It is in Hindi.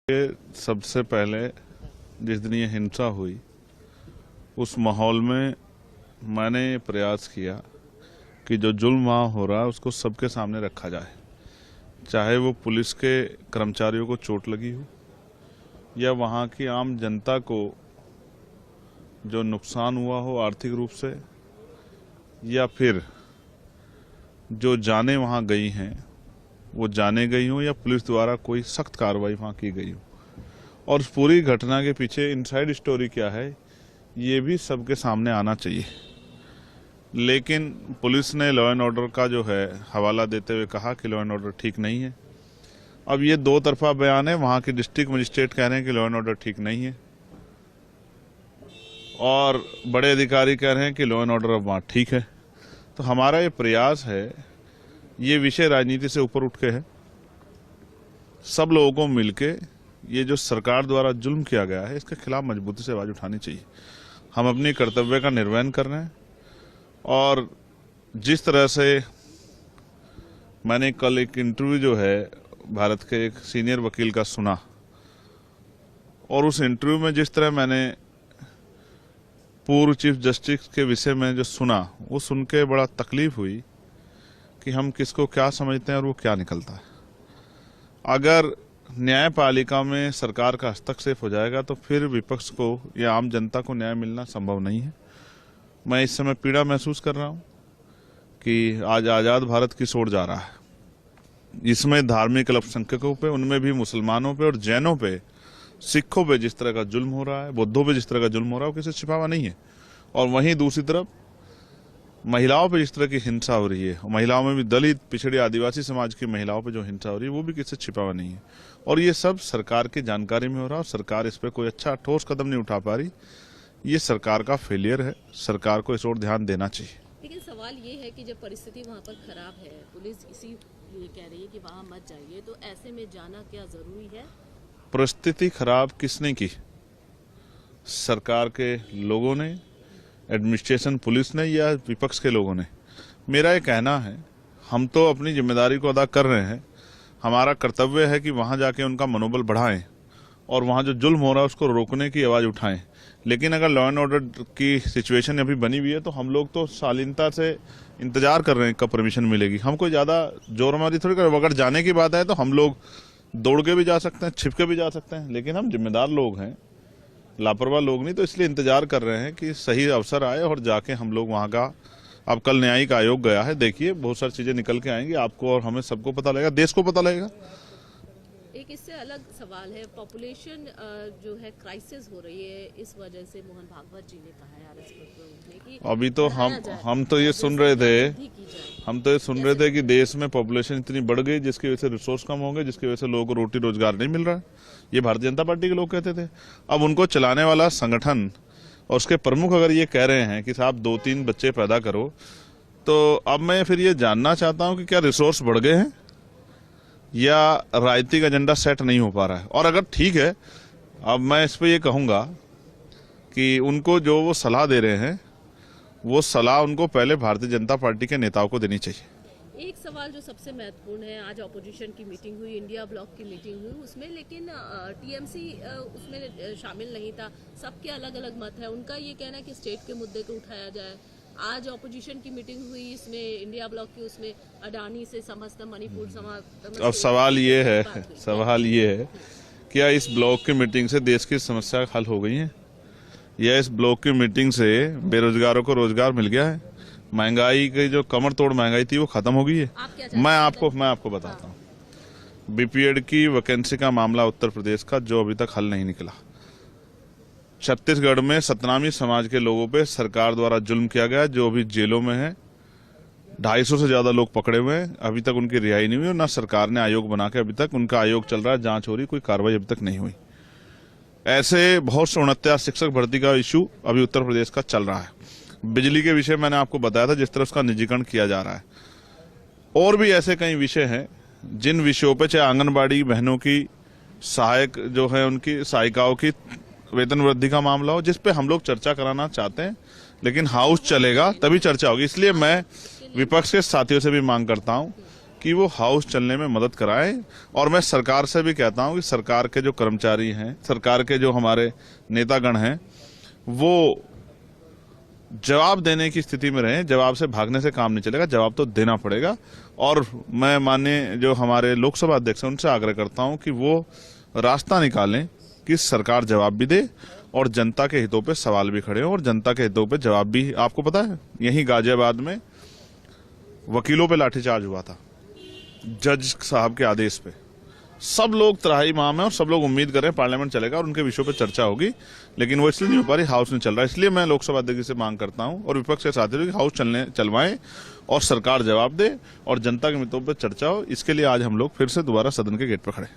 सबसे पहले जिस दिन ये हिंसा हुई उस माहौल में मैंने ये प्रयास किया कि जो जुल्म वहाँ हो रहा है उसको सबके सामने रखा जाए, चाहे वो पुलिस के कर्मचारियों को चोट लगी हो या वहाँ की आम जनता को जो नुकसान हुआ हो आर्थिक रूप से, या फिर जो जाने वहाँ गई हैं वो जाने गई हो या पुलिस द्वारा कोई सख्त कार्रवाई वहाँ की गई हो। और उस पूरी घटना के पीछे इनसाइड स्टोरी क्या है ये भी सबके सामने आना चाहिए। लेकिन पुलिस ने लॉ एंड ऑर्डर का जो है हवाला देते हुए कहा कि लॉ एंड ऑर्डर ठीक नहीं है। अब ये दो तरफा बयान है, वहाँ के डिस्ट्रिक्ट मजिस्ट्रेट कह रहे हैं कि लॉ एंड ऑर्डर ठीक नहीं है और बड़े अधिकारी कह रहे हैं कि लॉ एंड ऑर्डर अब वहाँ ठीक है। तो हमारा ये प्रयास है, ये विषय राजनीति से ऊपर उठ के है, सब लोगों को मिलके ये जो सरकार द्वारा जुल्म किया गया है इसके खिलाफ मजबूती से आवाज उठानी चाहिए। हम अपनी कर्तव्य का निर्वहन कर रहे हैं और जिस तरह से मैंने कल एक इंटरव्यू जो है भारत के एक सीनियर वकील का सुना और उस इंटरव्यू में जिस तरह मैंने पूर्व चीफ जस्टिस के विषय में जो सुना वो सुन के बड़ा तकलीफ हुई कि हम किसको क्या समझते हैं और वो क्या निकलता है। अगर न्यायपालिका में सरकार का हस्तक्षेप हो जाएगा तो फिर विपक्ष को या आम जनता को न्याय मिलना संभव नहीं है। मैं इस समय पीड़ा महसूस कर रहा हूं कि आज आजाद भारत किस ओर जा रहा है। इसमें धार्मिक अल्पसंख्यकों पे, उनमें भी मुसलमानों पे और जैनों पे, सिखों पे जिस तरह का जुल्म हो रहा है, बौद्धों पे जिस तरह का जुल्म हो रहा है वो किसी से छिपा हुआ नहीं है। और वहीं दूसरी तरफ महिलाओं पे जिस तरह की हिंसा हो रही है, महिलाओं में भी दलित, पिछड़े, आदिवासी समाज की महिलाओं पे जो हिंसा हो रही है वो भी किसी से छिपा हुआ नहीं है। और ये सब सरकार की जानकारी में हो रहा है और सरकार इस पे कोई अच्छा ठोस कदम नहीं उठा पा रही। ये सरकार का फेलियर है, सरकार को इस ओर ध्यान देना चाहिए। लेकिन सवाल ये है कि जब परिस्थिति वहाँ पर खराब है, पुलिस इसी लिए कह रही है कि वहाँ मत जाइए, तो ऐसे में जाना क्या जरूरी है? परिस्थिति खराब किसने की? सरकार के लोगों ने, एडमिनिस्ट्रेशन, पुलिस ने या विपक्ष के लोगों ने? मेरा ये कहना है हम तो अपनी जिम्मेदारी को अदा कर रहे हैं। हमारा कर्तव्य है कि वहां जाके उनका मनोबल बढ़ाएं और वहां जो जुल्म हो रहा है उसको रोकने की आवाज उठाएं। लेकिन अगर लॉ एंड ऑर्डर की सिचुएशन अभी बनी हुई है तो हम लोग तो शालीनता से इंतजार कर रहे हैं कब परमिशन मिलेगी। हम कोई ज्यादा जोरमारी थोड़ी कर, अगर जाने की बात है तो हम लोग दौड़ के भी जा सकते हैं, छिप के भी जा सकते हैं, लेकिन हम जिम्मेदार लोग हैं, लापरवाह लोग नहीं। तो इसलिए इंतजार कर रहे हैं कि सही अवसर आए और जाके हम लोग वहां का, अब कल न्यायिक आयोग गया है, देखिए बहुत सारी चीजें निकल के आएंगी, आपको और हमें सबको पता लगेगा, देश को पता लगेगा। एक इससे अलग सवाल है, पॉपुलेशन जो है क्राइसिस हो रही है, इस वजह से मोहन भागवत जी ने कहा है कि अभी तो हम तो ये सुन रहे थे कि देश में पॉपुलेशन इतनी बढ़ गई जिसकी वजह से रिसोर्स कम हो गए, जिसकी वजह से लोगों को रोटी रोजगार नहीं मिल रहा है। ये भारतीय जनता पार्टी के लोग कहते थे। अब उनको चलाने वाला संगठन और उसके प्रमुख अगर ये कह रहे हैं कि साहब 2-3 बच्चे पैदा करो, तो अब मैं फिर ये जानना चाहता हूं कि क्या रिसोर्स बढ़ गए हैं या राजनीतिक एजेंडा सेट नहीं हो पा रहा है। और अगर ठीक है, अब मैं इस पे ये कहूंगा कि उनको जो वो सलाह दे रहे हैं वो सलाह उनको पहले भारतीय जनता पार्टी के नेताओं को देनी चाहिए। एक सवाल जो सबसे महत्वपूर्ण है, आज ऑपोजिशन की मीटिंग हुई, इंडिया ब्लॉक की मीटिंग हुई उसमें, लेकिन टीएमसी उसमें शामिल नहीं था। सबके अलग अलग मत है। उनका ये कहना है कि स्टेट के मुद्दे को उठाया जाए। आज ऑपोजिशन की मीटिंग हुई, इसमें इंडिया ब्लॉक की, उसमें अडानी से समस्त मणिपुर समाज। अब सवाल ये है क्या इस ब्लॉक की मीटिंग से देश की समस्या हल हो गई है या इस ब्लॉक की मीटिंग से बेरोजगारों को रोजगार मिल गया है? महंगाई की जो कमर तोड़ महंगाई थी वो खत्म हो गई है। मैं आपको बताता हूँ। बीपीएड की वैकेंसी का मामला उत्तर प्रदेश का जो अभी तक हल नहीं निकला। छत्तीसगढ़ में सतनामी समाज के लोगों पे सरकार द्वारा जुल्म किया गया, जो अभी जेलों में है। 250 से ज्यादा लोग पकड़े हुए हैं, अभी तक उनकी रिहाई नहीं हुई और ना सरकार ने आयोग बना के, अभी तक उनका आयोग चल रहा है, जांच हो रही, कोई कार्रवाई अभी तक नहीं हुई। ऐसे बहुत से 69 शिक्षक भर्ती का इशू अभी उत्तर प्रदेश का चल रहा है। बिजली के विषय मैंने आपको बताया था, जिस तरह उसका निजीकरण किया जा रहा है। और भी ऐसे कई विषय हैं जिन विषयों पे, चाहे आंगनबाड़ी बहनों की सहायक जो है उनकी सहायिकाओं की वेतन वृद्धि का मामला हो, जिस पे हम लोग चर्चा कराना चाहते हैं, लेकिन हाउस चलेगा तभी चर्चा होगी। इसलिए मैं विपक्ष के साथियों से भी मांग करता हूं कि वो हाउस चलने में मदद कराएं। और मैं सरकार से भी कहता हूं कि सरकार के जो कर्मचारी हैं, सरकार के जो हमारे नेतागण हैं, वो जवाब देने की स्थिति में रहें। जवाब से भागने से काम नहीं चलेगा, जवाब तो देना पड़ेगा। और मैं माननीय जो हमारे लोकसभा अध्यक्ष हैं उनसे आग्रह करता हूं कि वो रास्ता निकालें कि सरकार जवाब भी दे और जनता के हितों पे सवाल भी खड़े हो और जनता के हितों पे जवाब भी। आपको पता है, यहीं गाजियाबाद में वकीलों पे लाठीचार्ज हुआ था जज साहब के आदेश पे। सब लोग त्राहिमाम है और सब लोग उम्मीद कर रहे हैं पार्लियामेंट चलेगा और उनके विषयों पे चर्चा होगी, लेकिन वो इसलिए नहीं हो पा रही, हाउस नहीं चल रहा। इसलिए मैं लोकसभा अध्यक्ष से मांग करता हूं और विपक्ष के साथियों की हाउस चलवाएं और सरकार जवाब दे और जनता के हितों पर चर्चा हो। इसके लिए आज हम लोग फिर से दोबारा सदन के गेट पर खड़े हैं।